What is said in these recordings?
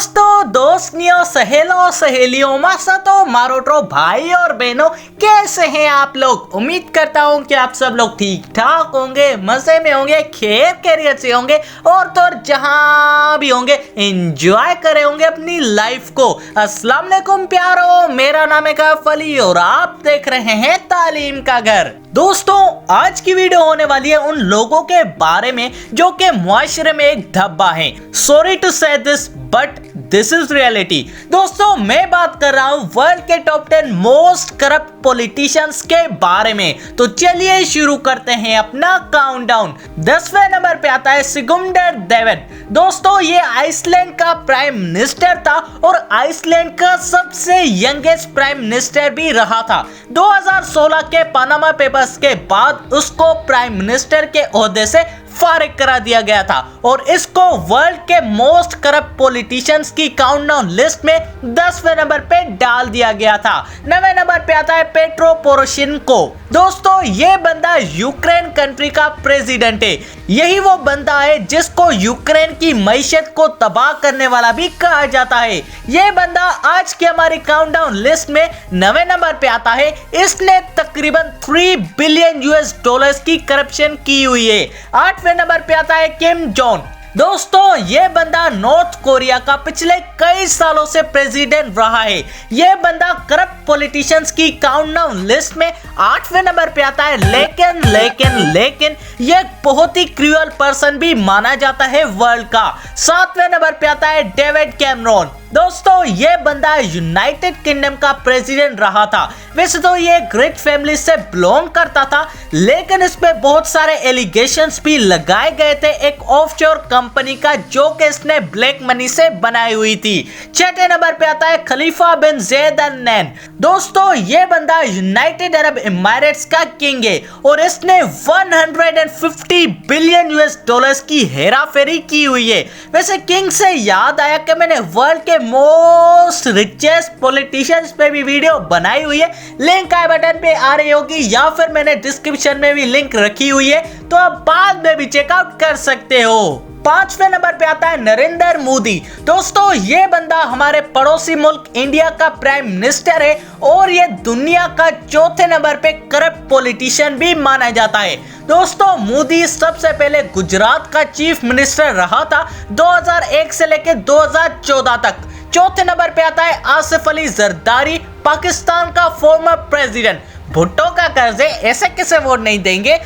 दोस्तों, दोस्तियों, सहेलों, सहेलियों, मासातो, मारोटो, भाई और बहनों, कैसे हैं आप लोग। उम्मीद करता हूं कि आप सब लोग ठीक ठाक होंगे, मजे में होंगे, खैर खैरियत से होंगे और तो और जहां भी होंगे एंजॉय करे होंगे अपनी लाइफ को। अस्सलाम वालेकुम प्यारो, मेरा नाम है कैफ अली और आप देख रहे हैं तालीम का घर। दोस्तों, आज की वीडियो होने वाली है उन लोगों के बारे में जो कि मुआशरे में एक धब्बा है। सॉरी टू से this but this is reality. दोस्तों, मैं बात कर रहा हूं वर्ल्ड के टॉप 10 मोस्ट करप्ट पॉलिटिशियंस के बारे में। तो चलिए शुरू करते हैं अपना काउंटडाउन। 10वें नंबर पे आता है सिगुमुंडर डेविड। दोस्तों, ये आइसलैंड का प्राइम मिनिस्टर था और आइसलैंड का सबसे यंगेस्ट प्राइम मिनिस्टर भी रहा था। 2016 के पनामा पेपर्स के बाद उसको प्राइम मिनिस्टर के ओहदे से फारिग करा दिया गया था और इसको वर्ल्ड के मोस्ट करप्ट पॉलिटिशियंस की काउंटडाउन लिस्ट में 10वें नंबर पे डाल दिया गया था। 9वें नंबर पे आता है पेट्रो पोरोशेंको। दोस्तों, ये बंदा यूक्रेन कंट्री का प्रेसिडेंट है। यही वो बंदा है जिसको यूक्रेन की मईशत को तबाह करने वाला भी कहा जाता है। ये बंदा आज की हमारी काउंटडाउन लिस्ट में 9वें नंबर पे आता है। इसने तकरीबन 3 बिलियन यूएस डॉलर्स की करप्शन की हुई है। 8वें नंबर पे आता है किम जोंग। दोस्तों, ये बंदा नॉर्थ कोरिया का पिछले कई सालों से प्रेसिडेंट रहा है। ये बंदा करप्ट पॉलिटिशियंस की काउंटडाउन लिस्ट में 8वें नंबर पे आता है। लेकिन ये एक बहुत ही क्रूअल पर्सन भी माना जाता है वर्ल्ड का। 7वें नंबर पे आता है डेविड कैमरॉन। दोस्तों, ये बंदा यूनाइटेड किंगडम का प्रेसिडेंट रहा था। वैसे तो ये ग्रेट फैमिली से बिलोंग करता था, लेकिन इस पे बहुत सारे एलिगेशंस भी लगाए गए थे एक ऑफशोर कंपनी का जो कि इसने ब्लैक मनी से बनाई हुई थी। 6वें नंबर पे आता है खलीफा बिन ज़ैद अल नहयान। दोस्तों, ये बंदा यूनाइटेड अरब एमिरेट्स का किंग है और इसने 150 बिलियन यूएस डॉलर्स की हेराफेरी की हुई है। वैसे किंग से याद आया कि मैंने वर्ल्ड के मोस्ट रिचेस्ट पॉलिटिशियंस पे भी वीडियो बनाई हुई है। लिंक आई बटन पे आ रही होगी या फिर मैंने डिस्क्रिप्शन में भी लिंक रखी हुई है, तो आप बाद में भी चेकआउट कर सकते हो। 5वें नंबर पे आता है नरेंद्र मोदी। दोस्तों, ये बंदा हमारे पड़ोसी मुल्क इंडिया का प्राइम मिनिस्टर है और ये दुनिया का 4थे नंबर पे करप्ट पॉलिटिशियन भी माना जाता है। दोस्तों, मोदी सबसे पहले गुजरात का चीफ मिनिस्टर रहा था 2001 से लेकर 2014 तक। 4थे नंबर पे आता है आसिफ अली जरदारी, पाकिस्तान का फॉर्मर प्रेसिडेंट। भुट्टो का कर्ज है, ऐसे कैसे वोट नहीं देंगे।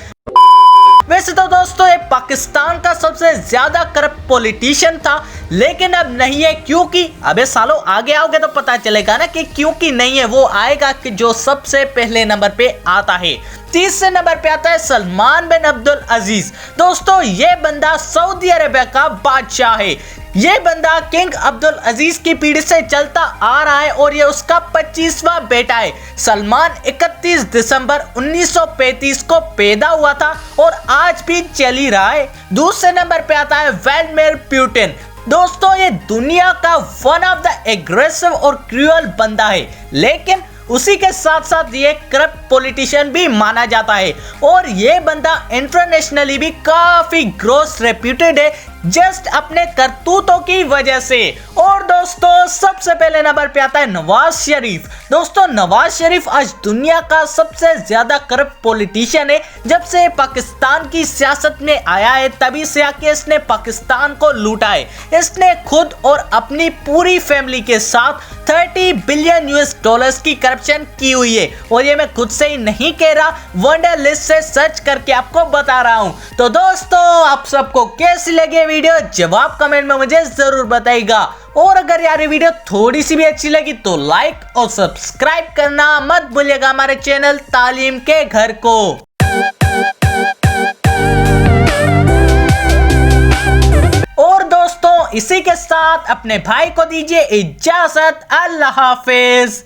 वैसे तो दोस्तों, ये पाकिस्तान का सबसे ज्यादा करप्ट पॉलिटिशियन था, लेकिन अब नहीं है। क्योंकि अबे सालों आगे आओगे तो पता चलेगा ना कि क्योंकि नहीं है। वो आएगा कि जो सबसे पहले नंबर पे आता है। 30वें नंबर पे आता है सलमान बिन अब्दुल अजीज। दोस्तों, ये बंदा सऊदी अरेबिया का बादशाह है। ये बंदा किंग अब्दुल अजीज की पीढ़ी से चलता आ रहा है और ये उसका 25वां बेटा है। सलमान 31 दिसंबर 1935 को पैदा हुआ था और आज भी चल ही रहा है। दूसरे नंबर पे आता है व्लादिमीर पुतिन। दोस्तों, ये दुनिया का वन ऑफ द एग्रेसिव और क्रूअल बंदा है, लेकिन उसी के साथ साथ ये करप्ट पॉलिटिशियन भी माना जाता है और ये बंदा इंटरनेशनली भी काफी ग्रोस रेप्यूटेड है जस्ट अपने करतूतों की वजह से। और दोस्तों, सबसे पहले नंबर पे आता है नवाज शरीफ। दोस्तों, नवाज शरीफ आज दुनिया का सबसे ज्यादा करप्ट पॉलिटिशियन है। जब से पाकिस्तान की सियासत में आया है तभी से आके इसने पाकिस्तान को लूटा है। इसने खुद और अपनी पूरी फैमिली के साथ 30 बिलियन यूएस डॉलर्स की करप्शन की हुई है और ये मैं खुद से ही नहीं कह रहा, वंडर लिस्ट से सर्च करके आपको बता रहा हूं। तो दोस्तों, आप सबको कैसी लगी वीडियो, जवाब कमेंट में मुझे जरूर बताइएगा। और अगर यार ये वीडियो थोड़ी सी भी अच्छी लगी तो लाइक और सब्सक्राइब करना मत भूलिएगा हमारे चैनल तालीम के घर को। और दोस्तों, इसी के साथ अपने भाई को दीजिए इजाजत। अल्लाह हाफिज।